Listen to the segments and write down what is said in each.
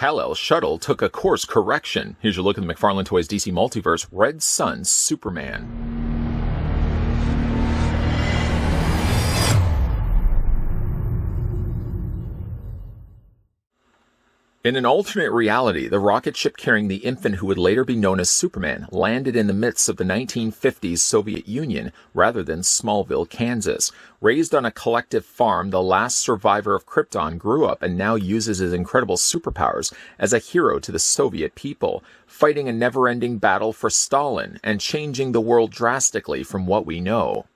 Kal-El shuttle took a course correction. Here's your look at the McFarlane Toys DC Multiverse Red Sun Superman. In an alternate reality, the rocket ship carrying the infant who would later be known as Superman landed in the midst of the 1950s Soviet Union rather than Smallville, Kansas. Raised on a collective farm, the last survivor of Krypton grew up and now uses his incredible superpowers as a hero to the Soviet people, fighting a never-ending battle for Stalin and changing the world drastically from what we know.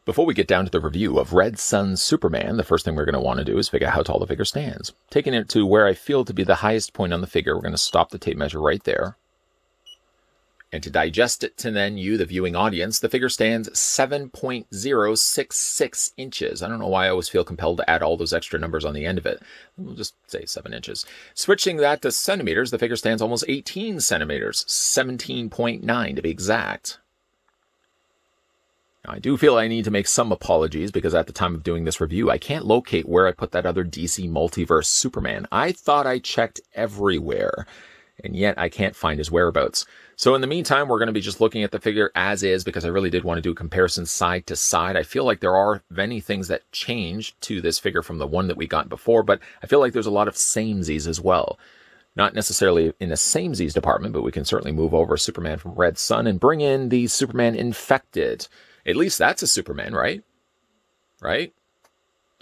Before we get down to the review of Red Sun Superman, the first thing we're going to want to do is figure out how tall the figure stands. Taking it to where I feel to be the highest point on the figure, we're going to stop the tape measure right there. And to digest it to then you, the viewing audience, the figure stands 7.066 inches. I don't know why I always feel compelled to add all those extra numbers on the end of it. We'll just say 7 inches. Switching that to centimeters, the figure stands almost 18 centimeters, 17.9 to be exact. Now, I do feel I need to make some apologies because at the time of doing this review, I can't locate where I put that other DC Multiverse Superman. I thought I checked everywhere, and yet I can't find his whereabouts. So in the meantime, we're going to be just looking at the figure as is because I really did want to do a comparison side to side. I feel like there are many things that changed to this figure from the one that we got before, but I feel like there's a lot of samesies as well. Not necessarily in the samesies department, but we can certainly move over Superman from Red Sun and bring in the Superman Infected. At least that's a Superman, right? Right?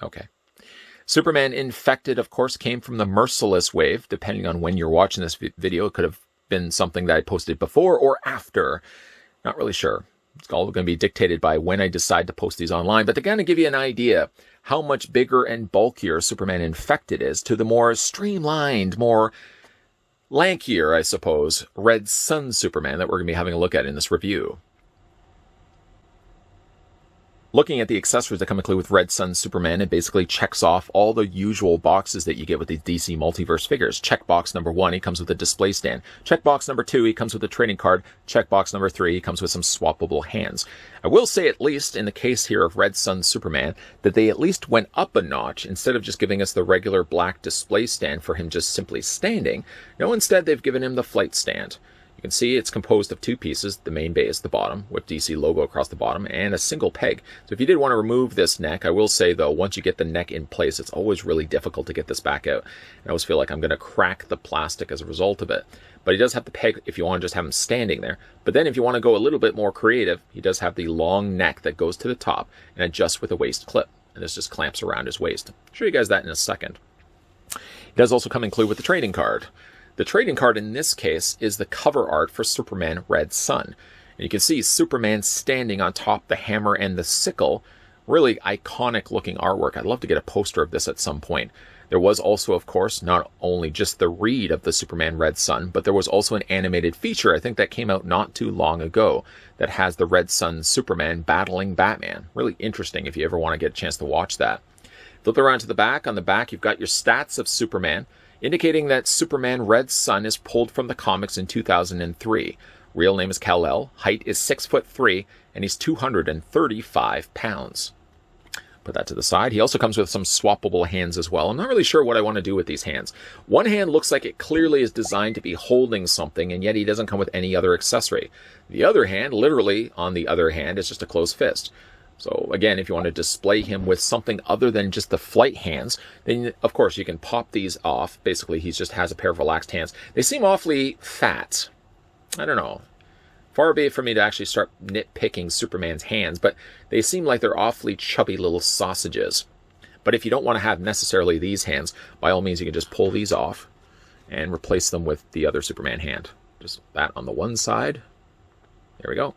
Okay. Superman Infected, of course, came from the Merciless wave. Depending on when you're watching this video, it could have been something that I posted before or after. Not really sure. It's all going to be dictated by when I decide to post these online. But to kind of give you an idea how much bigger and bulkier Superman Infected is to the more streamlined, more lankier, I suppose, Red Sun Superman that we're going to be having a look at in this review. Looking at the accessories that come included with Red Sun Superman, it basically checks off all the usual boxes that you get with the DC Multiverse figures. Checkbox number 1, he comes with a display stand. Checkbox number 2, he comes with a trading card. Checkbox number 3, he comes with some swappable hands. I will say, at least in the case here of Red Sun Superman, that they at least went up a notch instead of just giving us the regular black display stand for him just simply standing. No, instead they've given him the flight stand. You can see it's composed of 2 pieces, the main base, the bottom, with DC logo across the bottom, and a single peg. So if you did want to remove this neck, I will say, though, once you get the neck in place, it's always really difficult to get this back out. And I always feel like I'm going to crack the plastic as a result of it. But he does have the peg if you want to just have him standing there. But then if you want to go a little bit more creative, he does have the long neck that goes to the top and adjusts with a waist clip. And this just clamps around his waist. I'll show you guys that in a second. It does also come included with the trading card. The trading card in this case is the cover art for Superman Red Sun. And you can see Superman standing on top the hammer and the sickle. Really iconic looking artwork. I'd love to get a poster of this at some point. There was also, of course, not only just the read of the Superman Red Sun, but there was also an animated feature, I think that came out not too long ago, that has the Red Sun Superman battling Batman. Really interesting if you ever want to get a chance to watch that. Flip around to the back. On the back, you've got your stats of Superman, indicating that Superman Red Sun is pulled from the comics in 2003. Real name is Kal-El, height is 6'3", and he's 235 pounds. Put that to the side. He also comes with some swappable hands as well. I'm not really sure what I want to do with these hands. One hand looks like it clearly is designed to be holding something, and yet he doesn't come with any other accessory. The other hand, literally on the other hand, is just a closed fist. So again, if you want to display him with something other than just the flight hands, then of course you can pop these off. Basically, he just has a pair of relaxed hands. They seem awfully fat. I don't know. Far be it for me to actually start nitpicking Superman's hands, but they seem like they're awfully chubby little sausages. But if you don't want to have necessarily these hands, by all means you can just pull these off and replace them with the other Superman hand. Just that on the one side. There we go.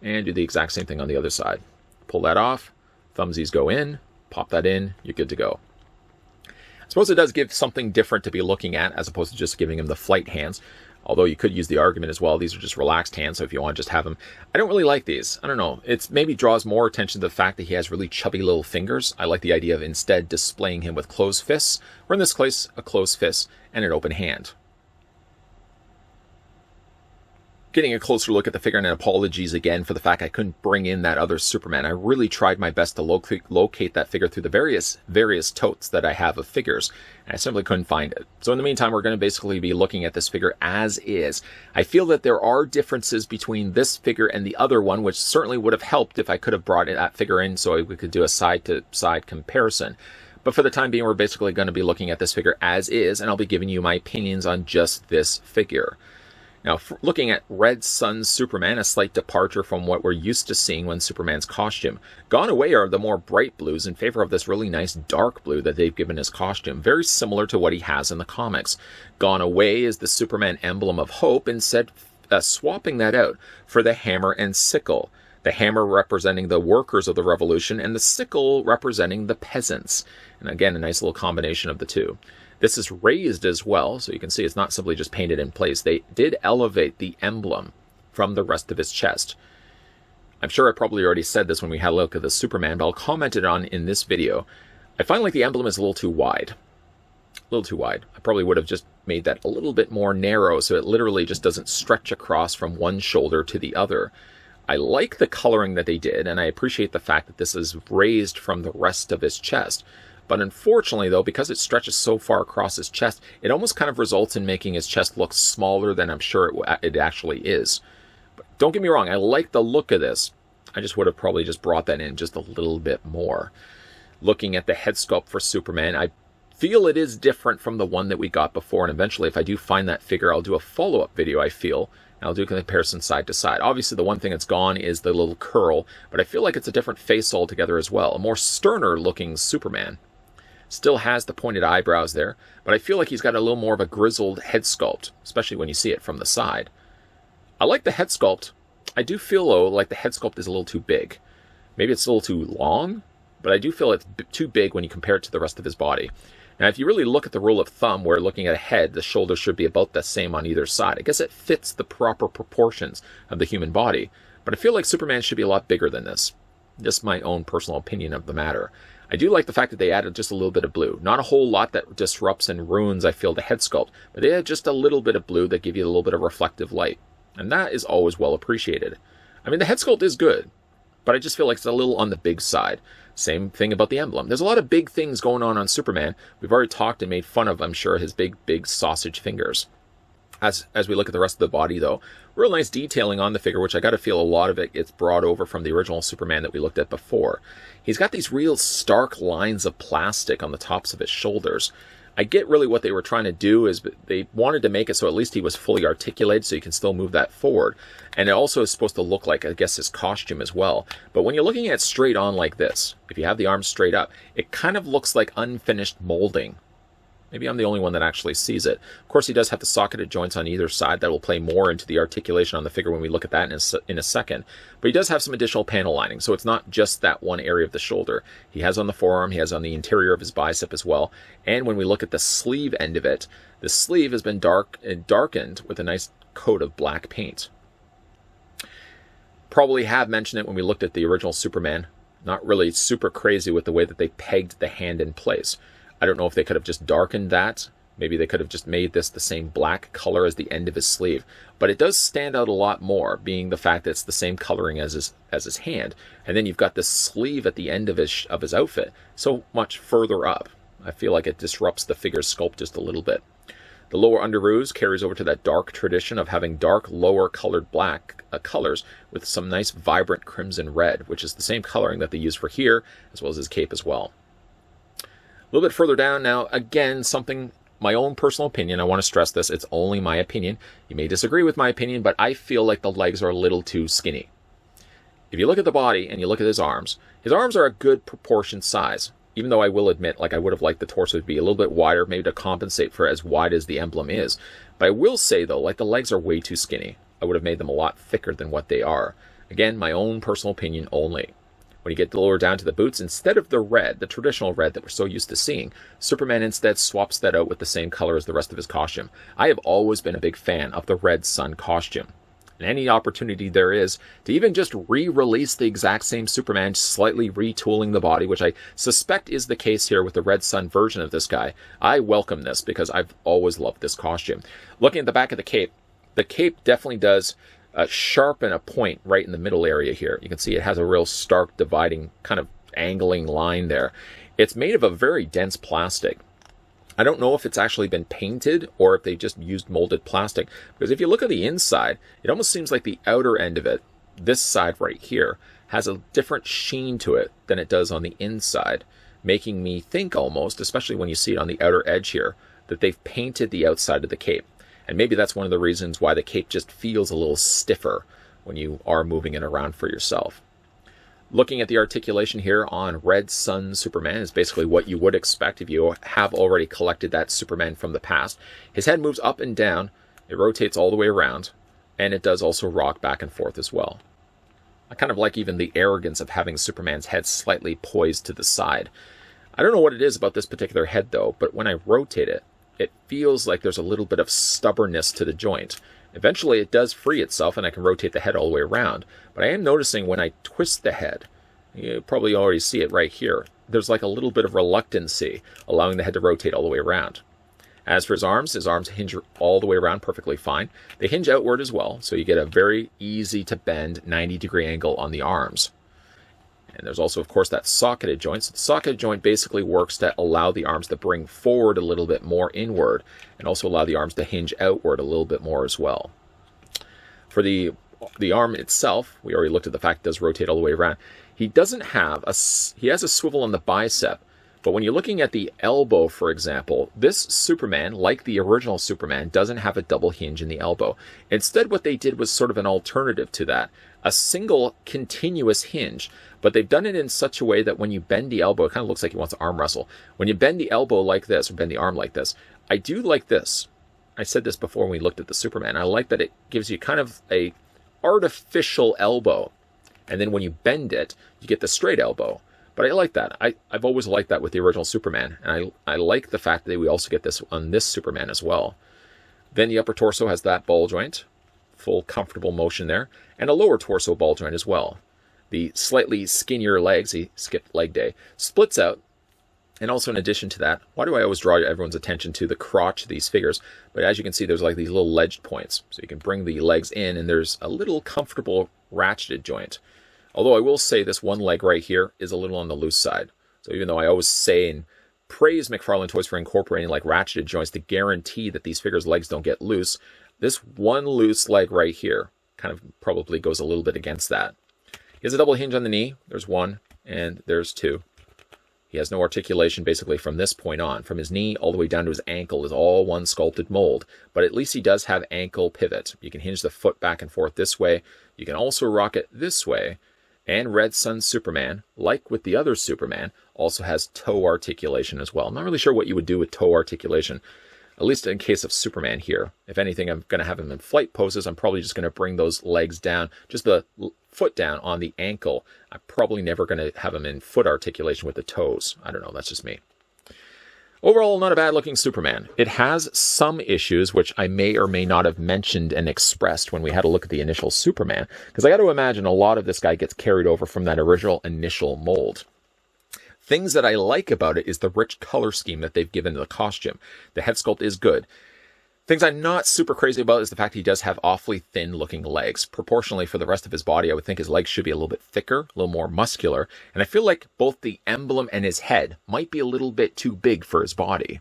And do the exact same thing on the other side. Pull that off, thumbsies go in, pop that in, you're good to go. I suppose it does give something different to be looking at as opposed to just giving him the flight hands. Although you could use the argument as well, these are just relaxed hands, so if you want to just have them. I don't really like these. I don't know. It maybe draws more attention to the fact that he has really chubby little fingers. I like the idea of instead displaying him with closed fists, or in this case, a closed fist and an open hand. Getting a closer look at the figure, and apologies again for the fact I couldn't bring in that other Superman. I really tried my best to locate that figure through the various totes that I have of figures, and I simply couldn't find it. So in the meantime, we're going to basically be looking at this figure as is. I feel that there are differences between this figure and the other one, which certainly would have helped if I could have brought that figure in so we could do a side-to-side comparison. But for the time being, we're basically going to be looking at this figure as is, and I'll be giving you my opinions on just this figure. Now, looking at Red Sun's Superman, a slight departure from what we're used to seeing when Superman's costume. Gone away are the more bright blues in favor of this really nice dark blue that they've given his costume, very similar to what he has in the comics. Gone away is the Superman emblem of hope, instead swapping that out for the hammer and sickle. The hammer representing the workers of the revolution, and the sickle representing the peasants. And again, a nice little combination of the two. This is raised as well, so you can see it's not simply just painted in place. They did elevate the emblem from the rest of his chest. I'm sure I probably already said this when we had a look at the Superman, but I'll comment it on in this video. I find like the emblem is a little too wide. A little too wide. I probably would have just made that a little bit more narrow so it literally just doesn't stretch across from one shoulder to the other. I like the coloring that they did, and I appreciate the fact that this is raised from the rest of his chest. But unfortunately, though, because it stretches so far across his chest, it almost kind of results in making his chest look smaller than I'm sure it actually is. But don't get me wrong, I like the look of this. I just would have probably just brought that in just a little bit more. Looking at the head sculpt for Superman, I feel it is different from the one that we got before, and eventually if I do find that figure, I'll do a follow-up video, I feel. And I'll do a comparison side to side. Obviously, the one thing that's gone is the little curl, but I feel like it's a different face altogether as well. A more sterner-looking Superman. Still has the pointed eyebrows there, but I feel like he's got a little more of a grizzled head sculpt, especially when you see it from the side. I like the head sculpt. I do feel, though, like the head sculpt is a little too big. Maybe it's a little too long, but I do feel it's too big when you compare it to the rest of his body. Now, if you really look at the rule of thumb, where looking at a head, the shoulders should be about the same on either side. I guess it fits the proper proportions of the human body, but I feel like Superman should be a lot bigger than this. Just my own personal opinion of the matter. I do like the fact that they added just a little bit of blue. Not a whole lot that disrupts and ruins, I feel, the head sculpt, but they add just a little bit of blue that give you a little bit of reflective light. And that is always well appreciated. I mean, the head sculpt is good, but I just feel like it's a little on the big side. Same thing about the emblem. There's a lot of big things going on Superman. We've already talked and made fun of, I'm sure, his big sausage fingers. As we look at the rest of the body, though, real nice detailing on the figure, which I got to feel a lot of it gets brought over from the original Superman that we looked at before. He's got these real stark lines of plastic on the tops of his shoulders. I get really what they were trying to do is they wanted to make it so at least he was fully articulated so you can still move that forward. And it also is supposed to look like, I guess, his costume as well. But when you're looking at it straight on like this, if you have the arms straight up, it kind of looks like unfinished molding. Maybe I'm the only one that actually sees it. Of course, he does have the socketed joints on either side. That will play more into the articulation on the figure when we look at that in a second. But he does have some additional panel lining, so it's not just that one area of the shoulder. He has on the forearm, he has on the interior of his bicep as well. And when we look at the sleeve end of it, the sleeve has been darkened with a nice coat of black paint. Probably have mentioned it when we looked at the original Superman. Not really super crazy with the way that they pegged the hand in place. I don't know if they could have just darkened that. Maybe they could have just made this the same black color as the end of his sleeve. But it does stand out a lot more, being the fact that it's the same coloring as his hand. And then you've got this sleeve at the end of his outfit, so much further up. I feel like it disrupts the figure's sculpt just a little bit. The lower underoos carries over to that dark tradition of having dark lower colored black colors with some nice vibrant crimson red, which is the same coloring that they use for here, as well as his cape as well. A little bit further down now, again, something, my own personal opinion, I want to stress this, it's only my opinion. You may disagree with my opinion, but I feel like the legs are a little too skinny. If you look at the body and you look at his arms are a good proportioned size, even though I will admit, like I would have liked the torso to be a little bit wider, maybe to compensate for as wide as the emblem is. But I will say, though, like the legs are way too skinny. I would have made them a lot thicker than what they are. Again, my own personal opinion only. When you get lower down to the boots, instead of the red, the traditional red that we're so used to seeing, Superman instead swaps that out with the same color as the rest of his costume. I have always been a big fan of the Red Sun costume. And any opportunity there is to even just re-release the exact same Superman, slightly retooling the body, which I suspect is the case here with the Red Sun version of this guy, I welcome this because I've always loved this costume. Looking at the back of the cape definitely does sharpen a point right in the middle area here. You can see it has a real stark dividing kind of angling line there. It's made of a very dense plastic. I don't know if it's actually been painted or if they just used molded plastic, because if you look at the inside, it almost seems like the outer end of it, this side right here, has a different sheen to it than it does on the inside, making me think almost, especially when you see it on the outer edge here, that they've painted the outside of the cape. And maybe that's one of the reasons why the cape just feels a little stiffer when you are moving it around for yourself. Looking at the articulation here on Red Sun Superman is basically what you would expect if you have already collected that Superman from the past. His head moves up and down, it rotates all the way around, and it does also rock back and forth as well. I kind of like even the arrogance of having Superman's head slightly poised to the side. I don't know what it is about this particular head though, but when I rotate it, it feels like there's a little bit of stubbornness to the joint. Eventually it does free itself and I can rotate the head all the way around. But I am noticing when I twist the head, you probably already see it right here, there's like a little bit of reluctancy, allowing the head to rotate all the way around. As for his arms hinge all the way around perfectly fine. They hinge outward as well, so you get a very easy to bend 90-degree angle on the arms. And there's also, of course, that socketed joint. So the socketed joint basically works to allow the arms to bring forward a little bit more inward, and also allow the arms to hinge outward a little bit more as well. For the arm itself, we already looked at the fact it does rotate all the way around. He has a swivel on the bicep, but when you're looking at the elbow, for example, this Superman, like the original Superman, doesn't have a double hinge in the elbow. Instead, what they did was sort of an alternative to that, a single continuous hinge, but they've done it in such a way that when you bend the elbow, it kind of looks like he wants to arm wrestle. When you bend the elbow like this, or bend the arm like this, I do like this. I said this before when we looked at the Superman. I like that it gives you kind of a artificial elbow. And then when you bend it, you get the straight elbow. But I like that. I've always liked that with the original Superman. And I like the fact that we also get this on this Superman as well. Then the upper torso has that ball joint. Full comfortable motion there. And a lower torso ball joint as well. The slightly skinnier legs, he skipped leg day, splits out. And also in addition to that, why do I always draw everyone's attention to the crotch of these figures? But as you can see, there's like these little ledged points. So you can bring the legs in and there's a little comfortable ratcheted joint. Although I will say this one leg right here is a little on the loose side. So even though I always say and praise McFarlane Toys for incorporating like ratcheted joints to guarantee that these figures' legs don't get loose, this one loose leg right here kind of probably goes a little bit against that. He has a double hinge on the knee. There's one and there's two. He has no articulation basically from this point on. From his knee all the way down to his ankle is all one sculpted mold. But at least he does have ankle pivot. You can hinge the foot back and forth this way. You can also rock it this way. And Red Sun Superman, like with the other Superman, also has toe articulation as well. I'm not really sure what you would do with toe articulation, at least in case of Superman here. If anything, I'm going to have him in flight poses. I'm probably just going to bring those legs down, just the foot down on the ankle. I'm probably never going to have him in foot articulation with the toes. I don't know, that's just me. Overall, not a bad looking Superman. It has some issues, which I may or may not have mentioned and expressed when we had a look at the initial Superman, because I got to imagine a lot of this guy gets carried over from that original initial mold. Things that I like about it is the rich color scheme that they've given to the costume. The head sculpt is good. Things I'm not super crazy about is the fact he does have awfully thin looking legs. Proportionally for the rest of his body, I would think his legs should be a little bit thicker, a little more muscular. And I feel like both the emblem and his head might be a little bit too big for his body.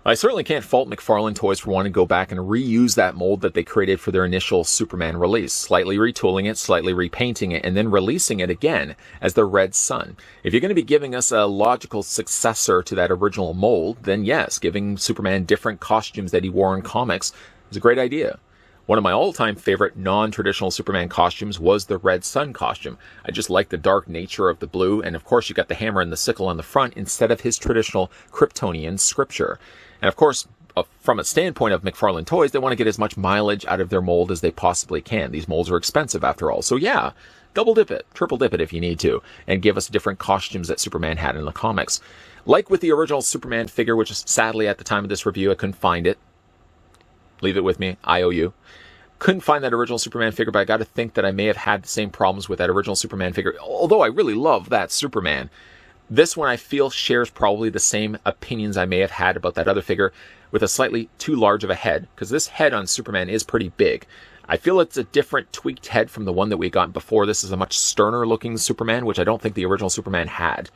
I certainly can't fault McFarlane Toys for wanting to go back and reuse that mold that they created for their initial Superman release, slightly retooling it, slightly repainting it, and then releasing it again as the Red Sun. If you're going to be giving us a logical successor to that original mold, then yes, giving Superman different costumes that he wore in comics is a great idea. One of my all-time favorite non-traditional Superman costumes was the Red Sun costume. I just like the dark nature of the blue, and of course you got the hammer and the sickle on the front instead of his traditional Kryptonian scripture. And of course, from a standpoint of McFarlane Toys, they want to get as much mileage out of their mold as they possibly can. These molds are expensive after all. So yeah, double dip it, triple dip it if you need to, and give us different costumes that Superman had in the comics. Like with the original Superman figure, which is sadly at the time of this review, I couldn't find it. Leave it with me, I owe you. Couldn't find that original Superman figure, but I got to think that I may have had the same problems with that original Superman figure, although I really love that Superman. This one I feel shares probably the same opinions I may have had about that other figure. with a slightly too large of a head, because this head on Superman is pretty big. I feel it's a different tweaked head from the one that we got before. This is a much sterner looking Superman, which I don't think the original Superman had.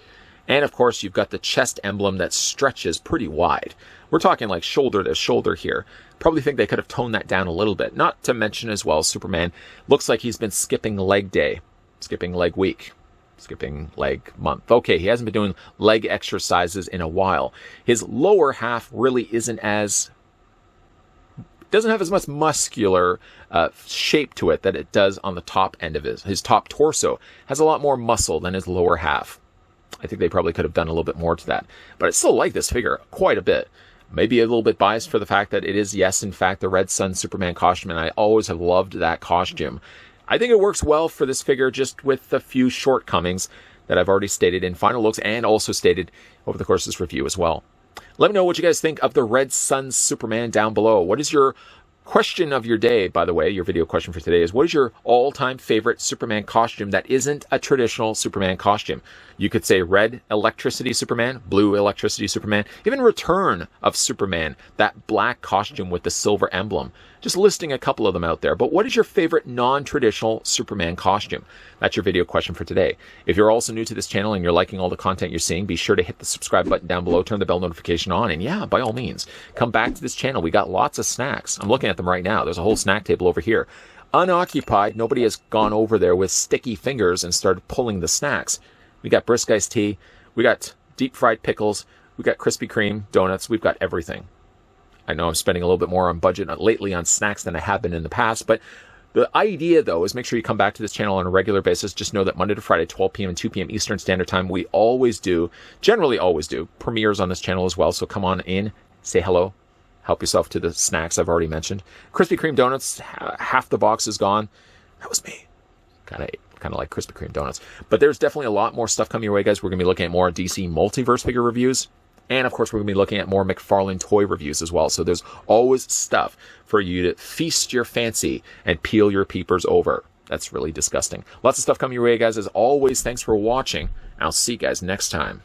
And of course, you've got the chest emblem that stretches pretty wide. We're talking like shoulder to shoulder here. Probably think they could have toned that down a little bit. Not to mention as well, Superman looks like he's been skipping leg day, skipping leg week, skipping leg month. Okay, he hasn't been doing leg exercises in a while. His lower half really isn't as... doesn't have as much muscular shape to it that it does on the top end of his top torso. Has a lot more muscle than his lower half. I think they probably could have done a little bit more to that. But I still like this figure quite a bit. Maybe a little bit biased for the fact that it is, yes, in fact, the Red Sun Superman costume, and I always have loved that costume. I think it works well for this figure, just with a few shortcomings that I've already stated in final looks and also stated over the course of this review as well. Let me know what you guys think of the Red Sun Superman down below. What is your question of your day, by the way? Your video question for today is, what is your all-time favorite Superman costume that isn't a traditional Superman costume? You could say red electricity Superman, blue electricity Superman, even Return of Superman, that black costume with the silver emblem. Just listing a couple of them out there. But what is your favorite non-traditional Superman costume? That's your video question for today. If you're also new to this channel and you're liking all the content you're seeing, be sure to hit the subscribe button down below, turn the bell notification on, and yeah, by all means, come back to this channel. We got lots of snacks. I'm looking at them right now. There's a whole snack table over here. Unoccupied. Nobody has gone over there with sticky fingers and started pulling the snacks. We got brisk iced tea. We got deep fried pickles. We got Krispy Kreme donuts. We've got everything. I know I'm spending a little bit more on budget lately on snacks than I have been in the past, but the idea, though, is make sure you come back to this channel on a regular basis. Just know that Monday to Friday, 12 p.m. and 2 p.m. Eastern Standard Time, we always do, generally always do, premieres on this channel as well. So come on in, say hello, help yourself to the snacks I've already mentioned. Krispy Kreme donuts, half the box is gone. That was me. Kind of like Krispy Kreme donuts. But there's definitely a lot more stuff coming your way, guys. We're going to be looking at more DC Multiverse figure reviews. And, of course, we're going to be looking at more McFarlane toy reviews as well. So there's always stuff for you to feast your fancy and peel your peepers over. That's really disgusting. Lots of stuff coming your way, guys. As always, thanks for watching. I'll see you guys next time.